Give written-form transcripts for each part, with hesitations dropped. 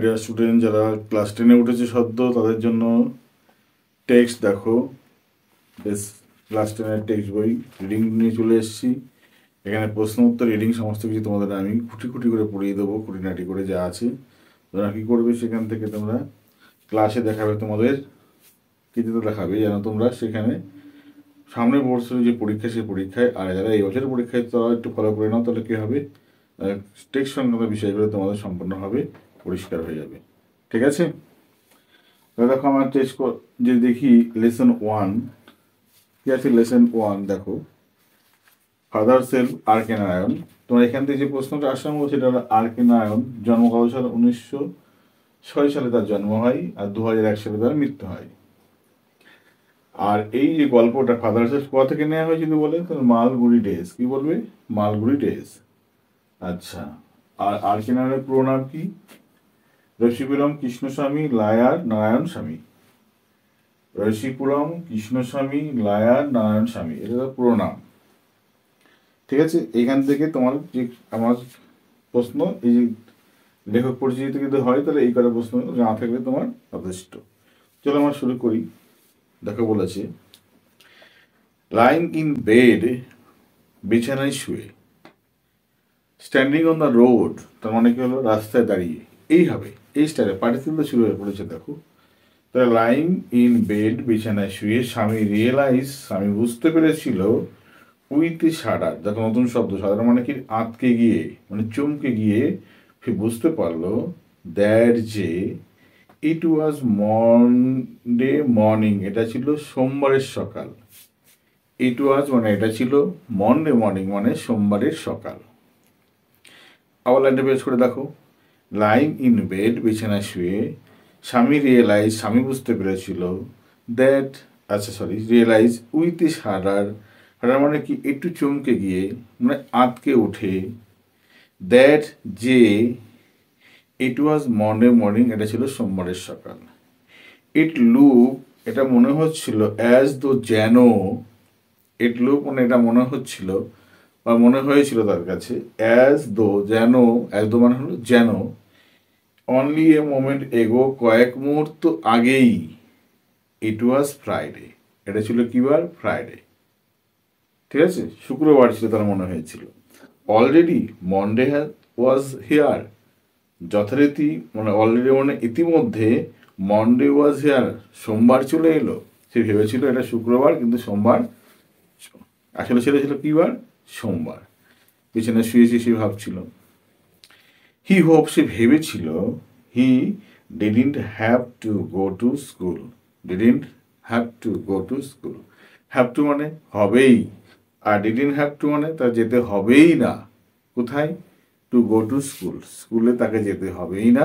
Dear student, যারা class 10-এ উঠেছে সদ্য, তাদের জন্য টেক্সট দেখো। বেশ, ক্লাস 10-এর টেক্সট বই রিডিং নিয়ে চলে এসেছি। এখানে প্রশ্ন উত্তর, রিডিং সমস্ত কিছু তোমাদের আমি খুঁটি খুঁটি করে পড়িয়ে দেবো, খুঁটিনাটি করে যা আছে। তোমরা কী করবে, সেখান থেকে তোমরা ক্লাসে দেখাবে, তোমাদের কৃতিত্ব দেখাবে, যেন তোমরা সেখানে সামনের বছরের যে পরীক্ষা, সেই পরীক্ষায়, আর যারা এই বছরের পরীক্ষায় তারা একটু ফলো করে নাও, তাহলে কী হবে, টেক্সট সংক্রান্ত বিষয়গুলো তোমাদের সম্পূর্ণভাবে পরিষ্কার হয়ে যাবে। ঠিক আছে? তাহলে দেখো, আমার টেক্সট যে দেখি লেসন 1, কি আছে লেসন 1 দেখো, ফাদার সেলফ আর্কেনায়ন। তোমার এখান থেকে যে প্রশ্নটা আসার মতো, সেটা হলো আর্কেনায়ন জন্ম কত সালে? 1906 সালে তার জন্ম হয়, আর 2001 সালে তার মৃত্যু হয়। আর এই যে গল্পটা ফাদার সেলফ কোথা থেকে নেওয়া হয় যদি বলে, তাহলে মালগুড়ি ডেজ। কি বলবে? মালগুড়ি ডেজ। আচ্ছা, আর আর্কেনায়নের পুরো নাম কি? রসিপুরম কৃষ্ণস্বামী লায়ার নারায়ণ স্বামী। রসিপুরম কৃষ্ণস্বামী লায়ার নারায়ণ স্বামী, এটা তার পুরো নাম। ঠিক আছে? এইখান থেকে তোমার যে আমার প্রশ্ন, এই যে লেখক পরিচিতি যদি হয়, তাহলে এই কটা প্রশ্ন জানা থাকলে তোমার যথেষ্ট। চলো আমরা শুরু করি। দেখো বলেছে, লাইং ইন বেড, বিছানায় শুয়ে, স্ট্যান্ডিং অন দ্য রোড, তার মানে কি হলো? রাস্তায় দাঁড়িয়ে। এই হবে, এই স্টাইলে পার্টিসিপেল শুরু হয়ে পড়েছে। দেখো, তাহলে লাইং ইন বেড, বিছানায় শুয়ে, স্বামী রিয়েলাইজ, স্বামী বুঝতে পেরেছিল, উইথ শাডার, দেখো নতুন শব্দ, শাডার মানে কি? আঁতকে গিয়ে, মানে চমকে গিয়ে সে বুঝতে পারলো, দ্যাট যে, ইট ওয়াজ মনডে মর্নিং, এটা ছিল সোমবারের সকাল। ইট ওয়াজ মানে এটা ছিল, মনডে মর্নিং মানে সোমবারের সকাল। আবার লাইনটা বেশ করে দেখো, লাইং ইন বেড, বিছানায় শুয়ে, স্বামী রিয়েলাইজ, স্বামী বুঝতে পেরেছিল, দ্যাট, আচ্ছা sorry, realise with is harder, harder মানে কি? একটু চমকে গিয়ে, মানে আঁতকে উঠে, দ্যাট যে, ইট ওয়াজ মনডে মর্নিং, এটা ছিল সোমবারের সকাল। ইট লুক, এটা মনে হচ্ছিল, অ্যাজ দো, যেন, ইট লুক মানে এটা মনে হচ্ছিল বা মনে হয়েছিল তার কাছে, অ্যাজ দো, যেন, অ্যাজ দো মানে হলো যেন, অনলি এ মোমেন্ট এগো, কয়েক মুহূর্ত আগেই, ইট ওয়াজ ফ্রাইডে, এটা ছিল কি বার? ফ্রাইডে। ঠিক আছে? শুক্রবার ছিল তার মনে হয়েছিল। অলরেডি মনডে ওয়াজ হিয়ার, যথারীতি মানে অলরেডি মানে ইতিমধ্যে, মনডে ওয়াজ হিয়ার, সোমবার চলে এলো। সে ভেবেছিল এটা শুক্রবার, কিন্তু সোমবার আসলে ছিল কি বার? সোমবার। পিছনে শুয়ে সে ভাবছিল। হি হোপ, সে ভেবেছিল, he didn't have to go to school, didn't have to go to school. Have to মানে হবেই, আর ডিডন্ট হ্যাভ টু মানে তার যেতে হবেই না। কোথায়? টু গো টু স্কুল, স্কুলে তাকে যেতে হবেই না,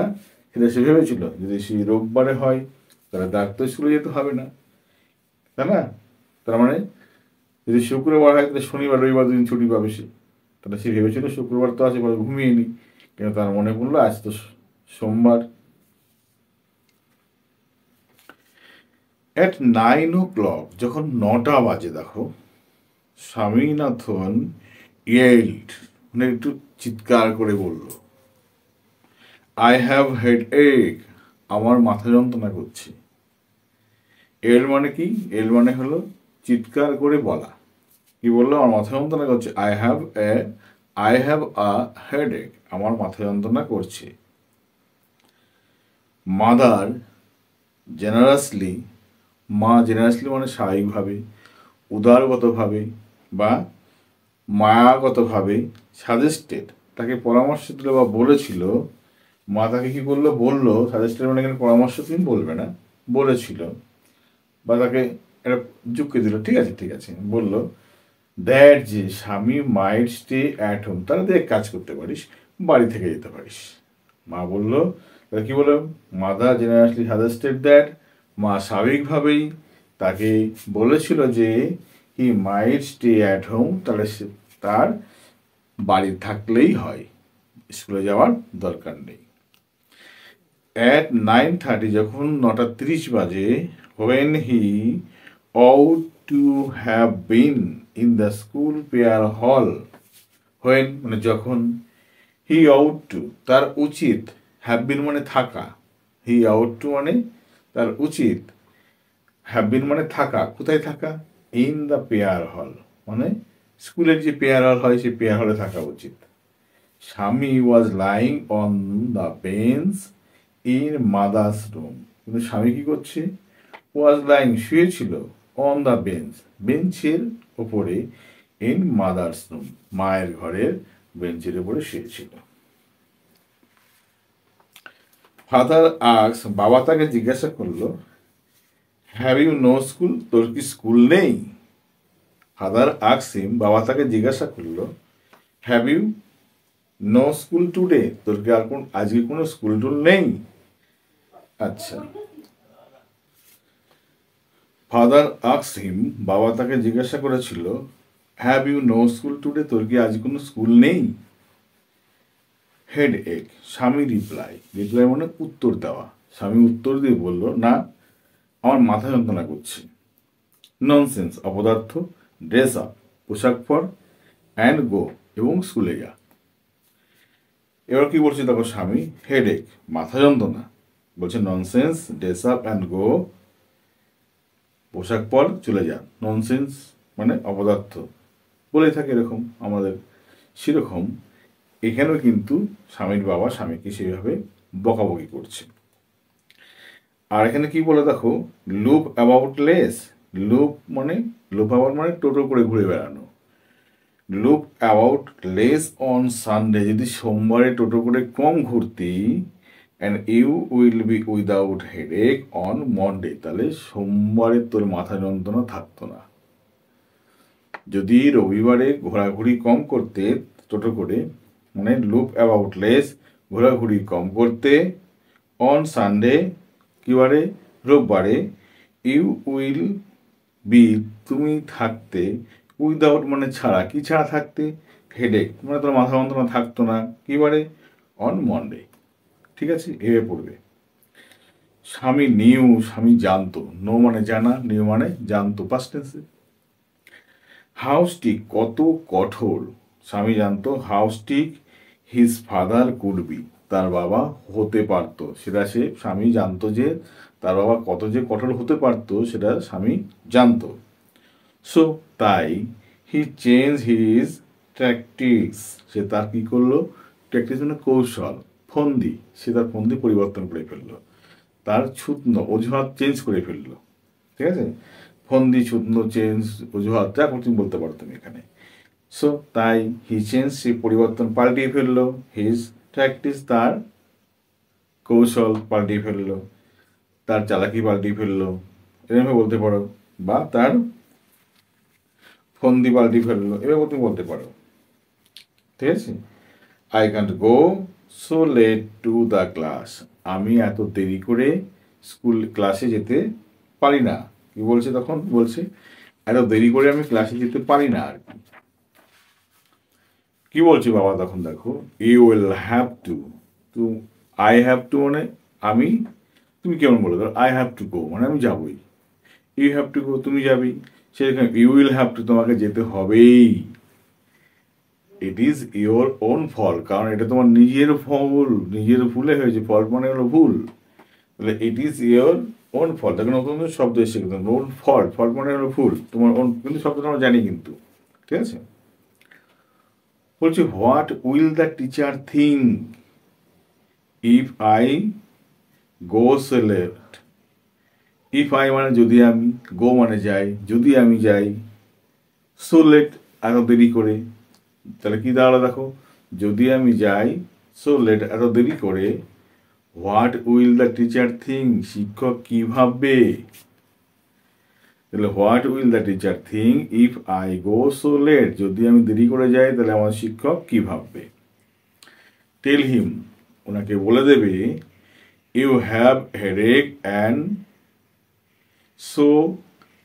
সেটা সে ভেবেছিল। যদি সে রোববারে হয়, তাহলে তার তো স্কুলে যেতে হবে না, তাই না? তার মানে যদি শুক্রবার হয়, তাহলে শনিবার রবিবার দুদিন ছুটি পাবে সে। তাহলে সে ভেবেছিল শুক্রবার তো আছে, ঘুমিয়ে নি, কিন্তু তার মনে পড়লো আজ তো সোমবার। অ্যাট 9 o'clock, যখন 9টা বাজে, দেখো, স্বামীনাথন ইয়েল্ড, মানে একটু চিৎকার করে বলল, আই হ্যাভ হেড এক, আমার মাথা যন্ত্রণা করছে। এল মানে কি? এল মানে হলো চিৎকার করে বলা। কি বললো? আমার মাথা যন্ত্রণা করছে। আই হ্যাভ আ হেড এক, আমার মাথা যন্ত্রণা করছে। মাদার জেনারাসলি, মা জেনারাসলি মানে স্বাভাবিকভাবে, উদারগতভাবে বা মায়াগতভাবে, সাজেস্টেড, তাকে পরামর্শ দিল বা বলেছিল। মা তাকে কি করলো? বললো। সাজেস্টেড মানে এখানে পরামর্শ তুমি বলবে না, বলেছিল, বা তাকে এটা যুক্তি দিল। ঠিক আছে, ঠিক আছে, বললো, দ্যাট যে, স্বামী মাইট স্টে অ্যাট হোম, তাহলে দেখ কাজ করতে পারিস, বাড়ি থেকে যেতে পারিস। মা বললো, তাহলে কি বললো? মাদার জেনারেসলি সাজেস্টেড দ্যাট, মা স্বাভাবিকভাবেই তাকে বলেছিল যে, হি মাইট স্টে অ্যাট হোম, তাহলে সে তার বাড়ি থাকলেই হয়, স্কুলে যাওয়ার দরকার নেই। অ্যাট 9:30, যখন 9:30 বাজে, when he ought to have been in the school prayer hall, when মানে যখন, হি ought to তার উচিত, হ্যাভ বিন মানে থাকা, হি আউট টু মানে তার উচিত, হ্যাভ বিন মানে থাকা, কোথায় থাকা, ইন দ্য পেয়ার হল মানে স্কুলের যে পেয়ার হল হয় সেই পেয়ার হলে থাকা উচিত। Swami was lying on the bench in mother's room, কিন্তু স্বামী কি করছে, ওয়াজ লাইং শুয়েছিল, অন দ্য বেঞ্চ বেঞ্চের ওপরে, ইন মাদার্স রুম মায়ের ঘরের বেঞ্চের উপরে শুয়েছিল। ফাদার আস্ক, বাবা তাকে জিজ্ঞাসা করলো, হ্যাভ ইউ নো স্কুল, তোর কি স্কুল নেই? ফাদার আস্ক হিম, বাবা তাকে জিজ্ঞাসা করলো, have you no school today, তোর কি আর আজকে কোনো স্কুল টুল নেই? আচ্ছা, ফাদার আস্ক হিম, বাবা তাকে জিজ্ঞাসা করেছিল, have you no school today, তোর কি আজ কোনো স্কুল নেই? হেড এক, স্বামী রিপ্লাই, রিপ্লাই মানে উত্তর দেওয়া, স্বামী উত্তর দিয়ে বলল, না আমার মাথা যন্ত্রণা করছে। ননসেন্স অপদার্থ, ড্রেস আপ পোশাক পর, অ্যান্ড গো এবং স্কুলে যা। এবার কি বলছে দেখো স্বামী, হেড এক মাথা যন্ত্রণা, বলছে ননসেন্স, ড্রেস আপ অ্যান্ড গো পোশাক পর চলে যা। ননসেন্স মানে অপদার্থ, বলে থাকে এরকম আমাদের, সেরকম এখানেও কিন্তু স্বামীর বাবা স্বামীকে সেইভাবে বকাবকি করছে। আর এখানে কি বলে দেখো, লুপ অ্যাবাউট লেস, লুপ মানে লুপ অ্যাবাউট মানে টোটো করে ঘুরে বেড়ানো, loop about less on Sunday, যদি সোমবারে টোটো করে কম ঘুরতি, and you will be without headache on Monday, তাহলে সোমবারে তোর মাথা যন্ত্রণা থাকতো না। যদি রবিবারে ঘোরাঘুরি কম করতে টোটো করে, মানে লুপ অ্যাবাউট লেস ঘোরাঘুরি কম করতে, অন সানডে কি বারে, রোববারে, ইউ উইল বি তুমি থাকতে, উইদাউট মানে ছাড়া, কি ছাড়া থাকতে, হেডেক মানে তোর মাথা যন্ত্রণা থাকতো না, কি বারে, অন মন্ডে। ঠিক আছে, এভাবে পড়বে। স্বামী নিউ, স্বামী জানতো, নো মানে জানা, নিউ মানে জানতো পাস্ট টেন্সে। হাউ স্টিক কত কঠোর, স্বামী জানতো, how stick his father could be, তার বাবা হতে পারতো, সেটা সে স্বামী জানতো যে তার বাবা কত যে কঠোর হতে পারতো সেটা স্বামী জানতো। সো তাই হি চেঞ্জ হিজ ট্যাকটিক্স, সে তার কি করলো, ট্যাকটিক্স মানে কৌশল, ফন্দি, সে তার ফন্দি পরিবর্তন করে ফেললো, তার ছুতনো অজুহাত চেঞ্জ করে ফেললো। ঠিক আছে, ফন্দি ছুতনো চেঞ্জ অজুহাত যা তুমি বলতে পারো তুমি এখানে। সো তাই হি চেঞ্জ, সে পরিবর্তন পাল্টিয়ে ফেললো, হিজ ট্যাকটিক্স তার কৌশল পাল্টিয়ে ফেললো, তার চালাকি পাল্টিয়ে ফেললো, এরকম বলতে পারো, বা তার ফন্দি পাল্টিয়ে ফেললো, এভাবে তুমি বলতে পারো। ঠিক আছে, I can't go so late to the class, আমি এত দেরি করে স্কুল ক্লাসে যেতে পারি না। কি বলছে তখন, বলছে এত দেরি করে আমি ক্লাসে যেতে পারি না আর কি। কি বলছি বাবা তখন দেখো, you will have to, to I have to মানে আমি, তুমি কেমন বলে ধরো আই হ্যাভ টু গো মানে আমি যাবই, ইউ হ্যাভ টু গো তুমি যাবি, সেখানে ইউ উইল হ্যাভ টু তোমাকে যেতে হবেই। It is your own fault, কারণ এটা তোমার নিজের ভুল, নিজের ভুলে হয়েছে, ফল্ট মানে হলো ভুল, তাহলে it is your own fault, দেখো নতুন নতুন শব্দ এসে কিন্তু ওন ফল্ট, ফল্ট মানে হলো ভুল, তোমার ওন কিন্তু শব্দটা আমরা জানি কিন্তু। ঠিক আছে, বলছি what will the teacher think if I go so late, if I মানে যদি আমি, গো মানে যাই, যদি আমি যাই, সো লেট এত দেরি করে, তাহলে কি দাঁড়ালো দেখো, যদি আমি যাই, সো লেট এত দেরি করে, what will the teacher think শিক্ষক কি ভাববে, তাহলে what will the teacher think if I go so late, যদি আমি দেরি করে যাই তাহলে আমার শিক্ষক কি ভাববে। টেল হিম ওনাকে বলে দেবে, you have headache and so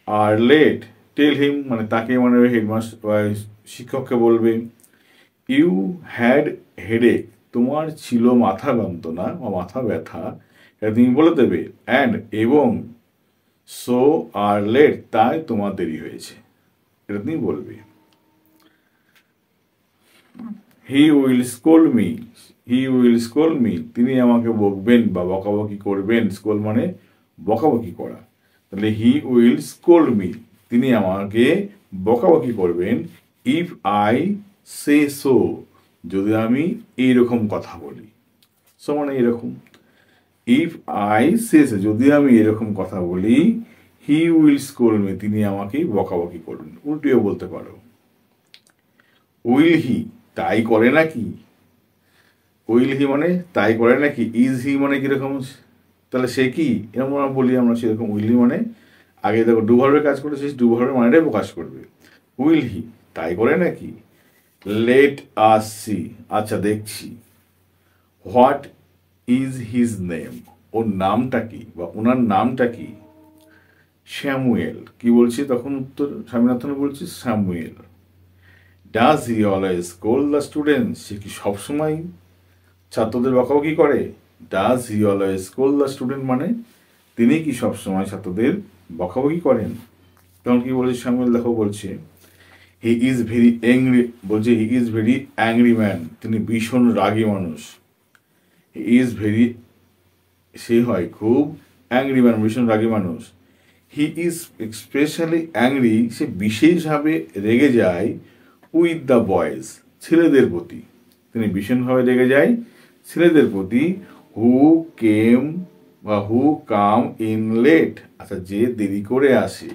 are late, tell him মানে তাকে মানে হেডমাস্টার শিক্ষককে বলবে, ইউ হ্যাড হেডেক তোমার ছিল মাথা যন্ত্রণা বা মাথা ব্যথা, এটা তুমি বলে দেবে, অ্যান্ড এবং সো আর লেট তাই তোমার দেরি হয়েছে, এটা তুমি বলবে। He will scroll me, he will scroll me, তিনি আমাকে বকবেন বা বকাবকি করবেন। স্কোল মানে বকাবকি করা। তাহলে হি উইল স্কোল মি, তিনি আমাকে বকাবকি করবেন। ইফ আই সে সো, যদি আমি এইরকম কথা বলি। সো মানে এরকম। ইফ আই সে সো, যদি আমি এরকম কথা বলি। হি উইল স্কোল মি, তিনি আমাকে বকাবকি করবেন। উল্টিও বলতে পারো। উইল হি, তাই করে নাকি। উইল হি মানে তাই করে নাকি। ইজ হি মানে কিরকম, তাহলে সে কি, এরকম আমরা বলি আমরা সেরকম। উইল হি মানে আগে দেখো ডু ভার্বের কাজ করেছিস, ডু ভার্বের মানেটাই প্রকাশ করবে। উইল হি, তাই করে নাকি। লেট আস সি, আচ্ছা দেখছি। হোয়াট ইজ হিজ নেম, ওর নামটা কি বা ওনার নামটা কি। স্যামুয়েল, কি বলছি তখন উত্তর স্বামীনাথন বলছি Samuel. Does he always scold the students, সে কি সবসময় ছাত্রদের বকাবকি করে। Does he always scold the student মানে তিনি কি সবসময় ছাত্রদের বকাবকি করেন। তখন কি বলছে স্যামুয়েল, দেখো বলছে হি ইজ ভেরি অ্যাংরি, বলছে he is very angry man, তিনি ভীষণ রাগী মানুষ। হি ইজ ভেরি, সে হয় খুব অ্যাংরি ম্যান, ভীষণ রাগী মানুষ। হি ইজ স্পেশালি অ্যাংরি, সে বিশেষভাবে রেগে যায়। উইথ দ্য বয়েজ, ছেলেদের প্রতি, তিনি ভীষণভাবে রেগে যায় ছেলেদের প্রতি। হু কেম বা হু কাম ইন লেট, আচ্ছা যে দেরি করে আসে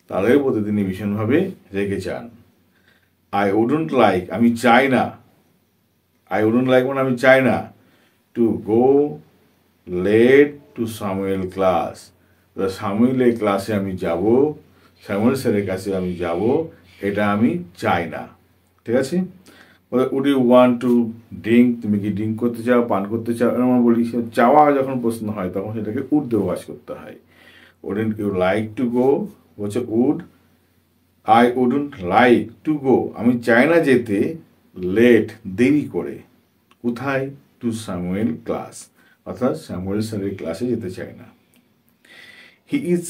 তাদের প্রতি তিনি ভীষণভাবে রেগে যান। আই উডন্ট লাইক, আমি চাই না। আই উডন্ট লাইক মানে আমি চাই না। To go late to Samuel class, সামুয়েলের ক্লাসে আমি যাব, সামুয়েল স্যারের কাছে আমি যাব, এটা আমি চাই না। ঠিক আছে। Would you want to drink, তুমি কি ড্রিঙ্ক করতে চাও, পান করতে চাও, আমরা বলি। চাওয়া যখন প্রশ্ন হয় তখন সেটাকে উড দিয়ে প্রকাশ করতে হয়। Wouldn't you like to go, বলছে would I wouldn't like to go, আমি চাই না যেতে। লেট, দেরি করে। কোথায়। টু স্যামুয়েল ক্লাস, অর্থাৎ স্যামুয়েল স্যারের ক্লাসে যেতে চায় না। হি ইজ,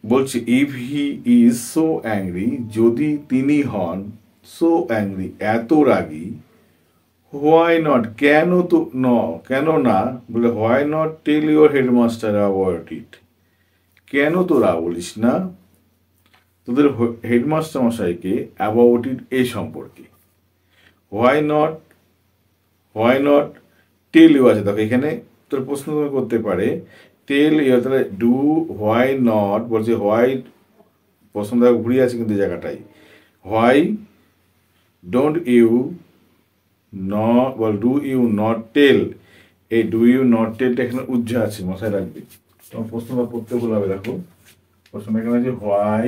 বলছে if he is so angry, যদি তিনি হন সো অ্যাংরি, এত রাগী। হোয়াই নট, কেন তো কেন না, বলে why not tell your headmaster about it, কেন তোরা বলিস না তোদের হেডমাস্টার মশাইকে অ্যাবাউট ইট, এই সম্পর্কে। Why not, why not tell you আছে, দেখো এখানে তোর প্রশ্ন তুমি করতে পারে টেল ইউ, তাহলে ডু হোয়াই নট, বলছে হোয়াই, প্রশ্ন দেখো ঘুরিয়ে আছে কিন্তু জায়গাটাই। হোয়াই ডোন্ট ইউ নট, বল ডু ইউ নট টেল, এই ডু ইউ নট টেলটা এখানে উজ্জা আছে, মাথায় রাখবে। তোমার প্রশ্নটা পড়তে ভুল হবে। দেখো প্রশ্ন এখানে আছে why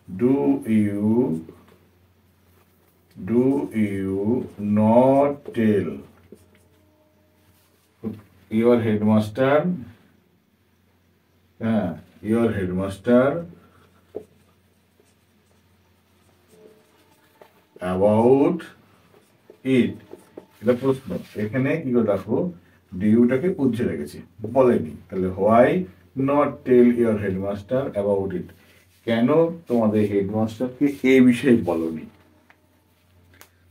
do you not tell your headmaster, হ্যাঁ ইউর হেডমাস্টার অ্যাবাউট ইট, এটা প্রশ্ন। এখানে কি করে দেখো ডিউটাকে উজ্জে রেখেছে, বলেনি। তাহলে why not tell your headmaster about it, কেন তোমাদের হেডমাস্টারকে এই বিষয়ে বলনি,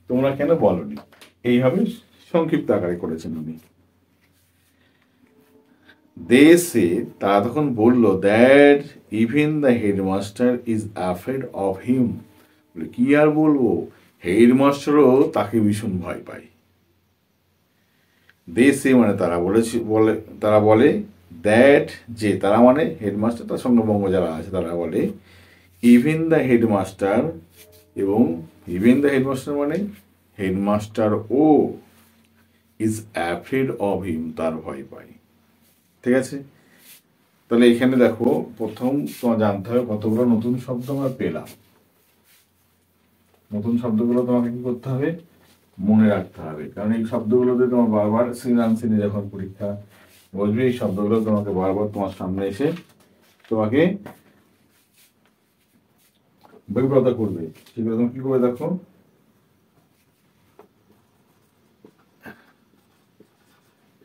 তোমরা কেন বলনি, এইভাবে সংক্ষিপ্ত আকারে করেছেন উনি। দে সে, তারা তখন বলল that even the headmaster is afraid of হিম, কি আর বলবো, হেডমাস্টারও তাকে ভীষণ ভয় পায়। দে সে মানে তারা বলেছে, বলে তারা বলে দ্যাট, যে তারা মানে হেডমাস্টার, তার সঙ্গবঙ্গ যারা আছে তারা বলে ইভেন দ্য হেডমাস্টার, এবং ইভেন দ্য হেডমাস্টার মানে হেডমাস্টার ও ইজ অ্যাফ্রেড অফ হিম, তার ভয় পায়। ঠিক আছে। তাহলে এখানে দেখো প্রথম তোমার জানতে হবে কতগুলো নতুন শব্দ আমরা পেলাম। নতুন শব্দগুলো তোমাকে কি করতে হবে, মনে রাখতে হবে, কারণ এই শব্দগুলোতে তোমার বারবার সিনে যখন পরীক্ষা বসবে এই শব্দগুলো তোমাকে বারবার তোমার সামনে এসে তোমাকে বিব্রত করবে। সেগুলো তুমি কি করে দেখো,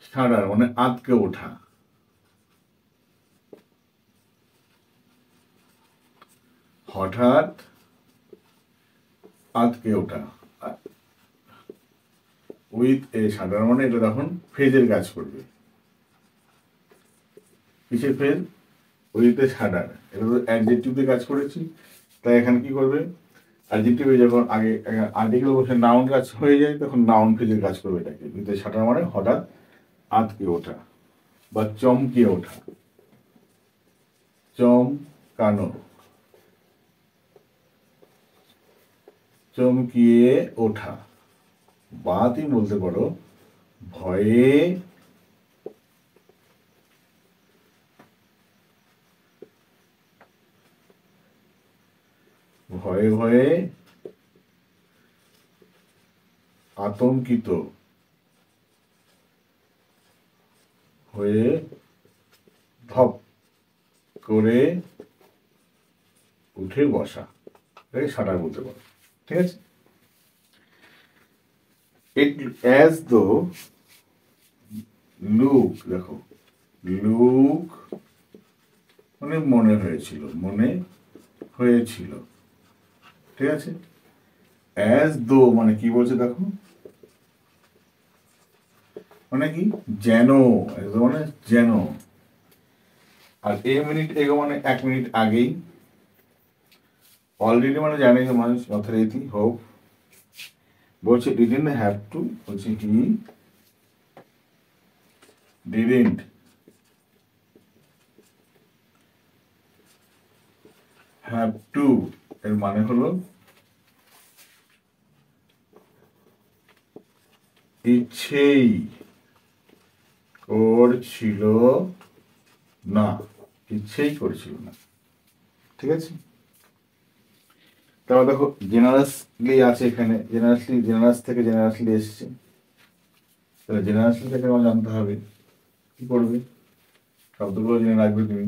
সাডার মানে আটকে ওঠা, হঠাৎ আটকে ওঠা, উইথ এ শাডার মানে এটা তখন ফ্রেজের কাজ করবে। কিসের ফ্রেজ? With a শাডার। এটা তো অ্যাডজেক্টিভে কাজ করেছি, তাই এখানে কি করবে? অ্যাডজেক্টিভে যখন আগে আর্টিকেল বসে নাউন কাজ হয়ে যায় তখন নাউন ফ্রেজের কাজ করবে এটাকে। উইথ এ শাডার মানে হঠাৎ আঁতকে ওঠা বা চমকে ওঠা, চমকানো, চমকিয়ে ওঠা, বা তুমি বলতে পারো ভয়ে ভয়ে ভয়ে আতঙ্কিত হয়ে ধপ করে উঠে বসা, এটাকে শাটার বলতে পারো। ঠিক আছে? ইট অ্যাজ দো লুক, দেখো লুক মানে মনে হয়েছিল, মনে হয়েছিল। ঠিক আছে? অ্যাজ দো মানে কি বলছে দেখো, মানে কি যেন, মানে যেন। আর এ মিনিট এগো মানে 1 মিনিট আগেই। অলরেডি মানে জানে যে মানুষ যথারীতি হোক। বলছে ডিডন্ট হ্যাভ টু, বলছে হি ডিডন্ট হ্যাভ টু, এর মানে হলো ইচ্ছেই করছিল না, ইচ্ছেই করছিল না। ঠিক আছে? তারপর দেখো জেনারাসলি আছে এখানে, জেনারাস থেকে জেনারাসলি এসছে, তাহলে জেনারাসলি থেকে আমার জানতে হবে কি করবে, শব্দগুলো জেনে রাখবে তুমি।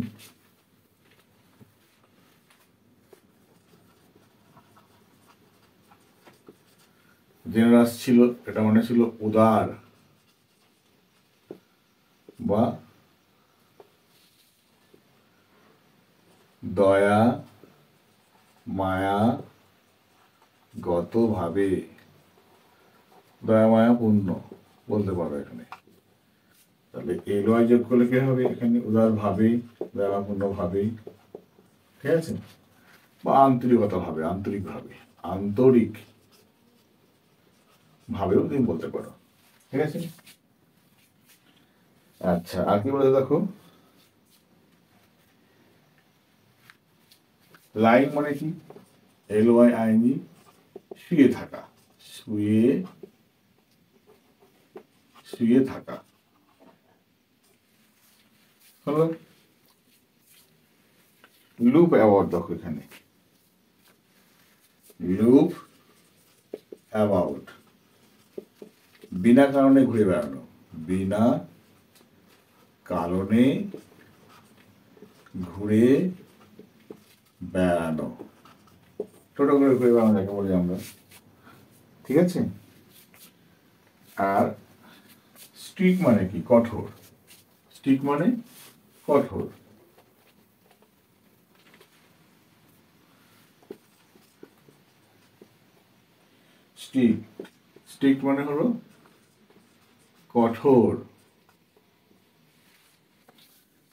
জেনারাস ছিল, এটা মানে ছিল উদার বা দয়া মায়া গত ভাবে, দয়া মায়া পূর্ণ বলতে পারো এখানে। তাহলে এলওয়াই যোগ করলে কি হবে এখানে? উদার ভাবে, দয়া পূর্ণ ভাবে। ঠিক আছে? বা আন্তরিকতা ভাবে, আন্তরিক ভাবে, আন্তরিক ভাবেও তুমি বলতে পারো। ঠিক আছে? আচ্ছা, আর কি বলে দেখো, লাইন মানে কি? LYING, শুয়ে থাকা, শুয়ে শুয়ে থাকা হলো। লুপ অ্যাওয়ার্ড দেখো এখানে, লুপ অ্যাবাউট, বিনা কারণে ঘুরে বেড়ানো, বিনা কারণে ঘুরে বেড়ানো, ছোট করে ঘুরে বেড়ানো যাকে বলি আমরা। ঠিক আছে? আর স্ট্রিক মানে কি? কঠোর। স্ট্রিক মানে কঠোর। স্ট্রিক, স্ট্রিক মানে হলো কঠোর।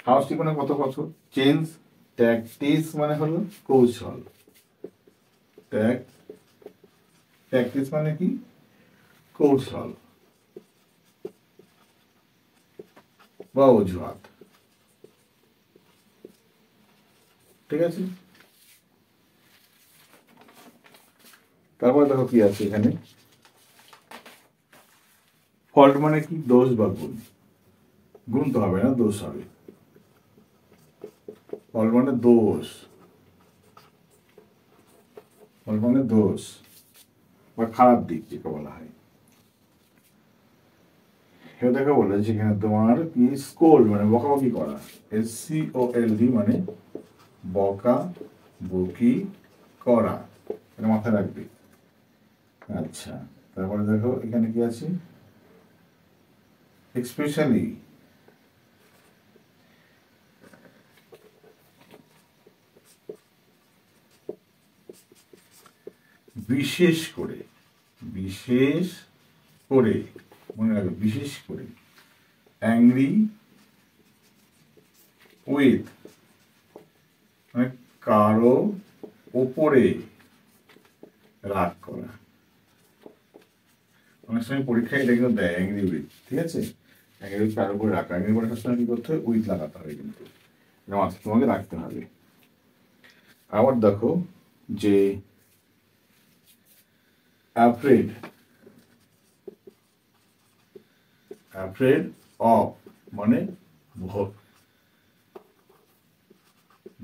হাউ স্ট্রিক মানে কত কঠোর। চেঞ্জ, ট্যাকটিস মানে হলো কৌশল। ট্যাকটিস মানে কি? কৌশল বা অজুহাত। ঠিক আছে? তারপরে দেখো কি আছে এখানে, ফল্ট মানে কি? দোষ বা গুণ। গুণ তো হবে না, দোষ হবে। ফল্ট মানে দোষ, ফল্ট মানে দোষ বা খারাপ দিক যেটা বলা হয়। কেউ দেখে বলে যেখানে তোমার কি স্কোল মানে বকাবকি করা, SCOLD মানে বকা বকি করা, এটা মাথায় রাখবে। আচ্ছা, তারপরে দেখো এখানে কি আছে, এক্সপেশালি, বিশেষ করে, বিশেষ করে মনে রাখবে, বিশেষ করে অ্যাংরি উইথ মানে কারো ওপরে রাগ করা। অনেক সময় পরীক্ষায় এটা কিন্তু দেয় অ্যাংরি উইথ, ঠিক আছে? অ্যাংরি উইথ কারোর উপরে রাখা, অ্যাংরি উপরে সবসময় কি করতে হয়, উইথ লাগাতে হবে, কিন্তু এটা মাথায় তোমাকে রাখতে হবে। আবার দেখো যে অ্যাফ্রেড, অ্যাফ্রেড অফ মানে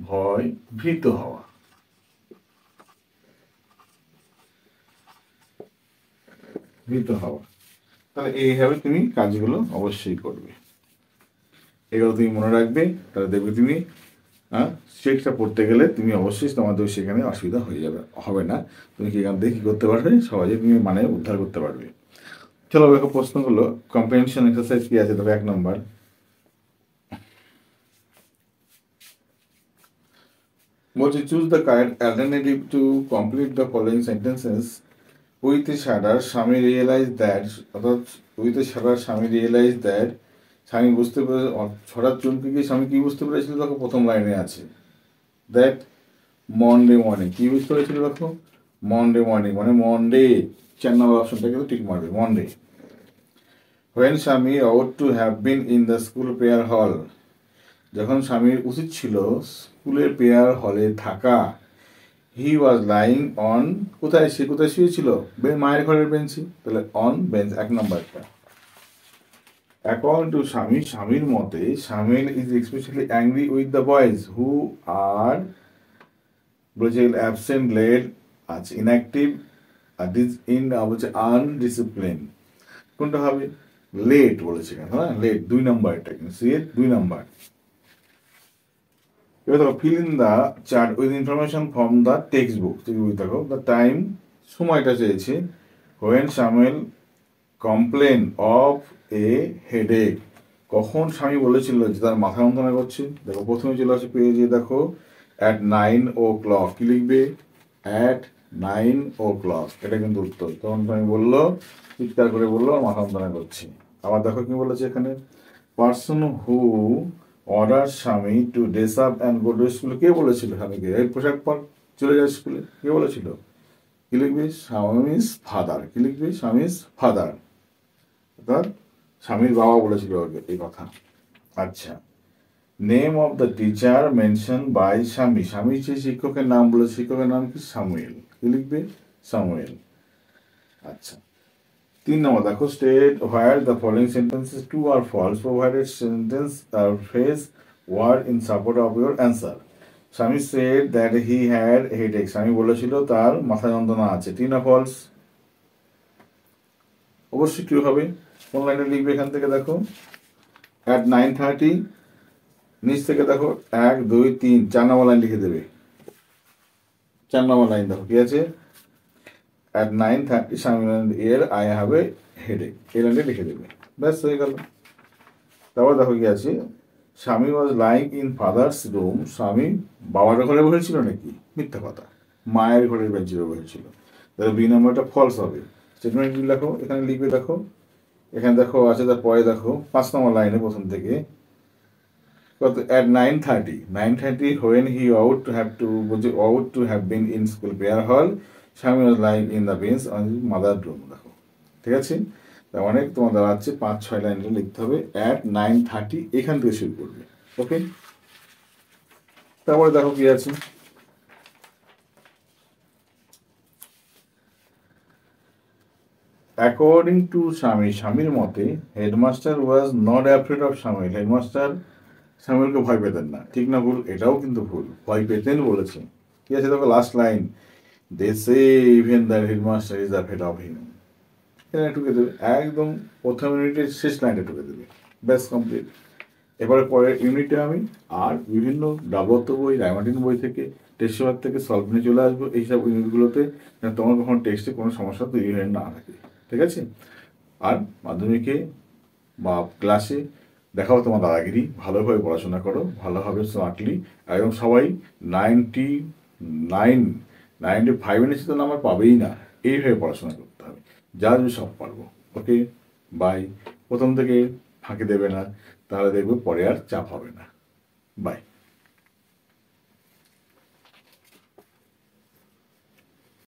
ভয়, ভীত হওয়া। ভীত হওয়া, তাহলে এইভাবে তুমি কাজগুলো অবশ্যই করবে, এগুলো তুমি মনে রাখবে। তাহলে দেখবে তুমি স্ট্রিক্টটা পড়তে গেলে তুমি অবশ্যই তোমাদের সেখানে অসুবিধা হয়ে যাবে, হবে না। তুমি এখান থেকে কী করতে পারবে, সহজে তুমি মানে উদ্ধার করতে পারবে। চলো দেখো প্রশ্ন হলো কম্প্রিহেনশন এক্সারসাইজ কি আছে, তবে 1 নম্বর বলছে choose the correct alternative to complete the following sentences with a shudder Swami realise that, অর্থাৎ with a shudder Swami realise that, স্বামী বুঝতে পেরে, হঠাৎ চমকে গিয়ে স্বামী কী বুঝতে পেরেছিল দেখো প্রথম লাইনে আছে, দ্যাট মনডে মর্নিং, কী বুঝতে পেরেছিল দেখো, মনডে মর্নিং মানে মনডে, 4 নম্বর অপশনটা কিন্তু ঠিক মারবে, মনডে। হোয়েন স্বামী out to have been in the school prayer হল, যখন স্বামীর উচিত ছিল স্কুলের প্রেয়ার হলে থাকা, হি ওয়াজ লাইং অন, কোথায় সে কোথায় শুয়েছিল, মায়ের ঘরের বেঞ্চি, তাহলে অন বেঞ্চ 1 নম্বরটা। অ্যাকর্ডিং টু স্বামী, স্বামীর মতে স্বামীর is especially angry with the boys who are, বলেছে অ্যাবসেন্ট, লেট, আছে ইনঅ্যাক্টিভ, আর বলছে আনডিসিপ্লিন। কোনটা হবে, লেট বলেছে, হ্যাঁ লেট 2 নম্বর, এটা কিন্তু সি এর 2 নম্বর। এবার দেখো fill in the chart with information from the text book, দেখো দ্য টাইম, সময়টা চেয়েছে, when Samuel complain of a headache, কখন স্বামী বলেছিল যে তার মাথা যন্ত্রণা করছে, দেখো প্রথমে চলে আসে পেজে, দেখো অ্যাট 9 o'clock, কি লিখবে, অ্যাট 9 o'clock, এটা কিন্তু উত্তর। তখন স্বামী বললো, চিৎকার করে বললো মাথা যন্ত্রণা করছে। আবার দেখো কি বলেছে এখানে, person who order Swami to dress up and go to school, কে বলেছিল স্বামীকে এই পোশাক পর চলে যায় স্কুলে, কে বলেছিল, কি লিখবি, স্বামীজ ফাদার, কি লিখবি, স্বামীজ ফাদার, অর্থাৎ স্বামীর বাবা বলেছিল এই কথা। আচ্ছা, name of the teacher mention by স্বামী, স্বামী যে শিক্ষকের নাম বলেছে, শিক্ষকের নাম কি, সামুয়েল, কি লিখবে, সামুয়েল। আচ্ছা, 3 নম্বর দেখো, state where the following sentences true or false, provided sentence or phrase word in support of your answer. Swami said that he had headache, Swami বলেছিল তার মাথা যন্ত্রণা আছে, ট্রু না ফলস, অবশ্যই ট্রু হবে। কোন লাইনে লিখবে এখান থেকে দেখো, অ্যাট 9:30, নিচ থেকে দেখো 1 2 3 4 নম্বর লাইন লিখে দেবে, 4 নম্বর লাইন দেখো কি আছে, অ্যাট 9:30 স্বামী এর আই হ্যাভ এ হেডেক, এই লাইনটা লিখে দেবে, ব্যাস হয়ে গেল। তারপর দেখো কি আছে, স্বামী was lying in father's room, স্বামী বাবার ঘরে বসেছিল নাকি, মিথ্যা কথা, মায়ের ঘরের বেঞ্চে বসেছিল, তাহলে বি নম্বরটা ফলস হবে। স্টেটমেন্ট লেখো, এখানে লিখবে, দেখো এখানে দেখো আছে, তার পরে দেখো 5 নম্বর লাইনে প্রথম থেকে, কত, at 9:30 when he ought to have to, বলছে ought to have been in school prayer hall, Swami was lying in the bench on mother room, দেখো ঠিক আছে। তার মানে তোমার দাঁড়াচ্ছে 5-6 লাইনটা লিখতে হবে, অ্যাট 9:30 এখান থেকে শুরু করবে, ওকে। তারপরে দেখো কি আছে, অ্যাকর্ডিং টু স্বামী, স্বামীর মতে headmaster was not afraid of স্বামীল, হেডমাস্টার স্বামীলকে ভয় পেতেন না, ঠিক না ভুল, এটাও কিন্তু ভুল, ভয় পেতেন বলেছে। ঠিক আছে, দেখো last line, they say even the headmaster is afraid of him, এখানে টুকে দেবে, একদম প্রথম ইউনিটের শেষ লাইনটা টুকে দেবে, ব্যাস কমপ্লিট। এবারে পরের ইউনিটে আমি আর বিভিন্ন ডাবত বই, রায়মার্টিন বই থেকে, টেস্ট পেপার থেকে সলভ নিয়ে চলে আসবো এইসব ইউনিটগুলোতে, তোমার কখন টেস্টে কোনো সমস্যা তৈরি হয়ে না থাকে, ঠিক আছে। আর মাধ্যমিকে বা ক্লাসে দেখাও তোমার দাদাগিরি, ভালোভাবে পড়াশোনা করো, ভালোভাবে স্মার্টলি, এবং সবাই 99 95 এর নিচে তো নাম্বার পাবেই না, এইভাবে পড়াশোনা করতে হবে, যা আমি সব পারবো, ওকে। বাই। প্রথম থেকে ফাঁকি দেবে না, তাহলে দেখবে পরে আর চাপ হবে না। বাই।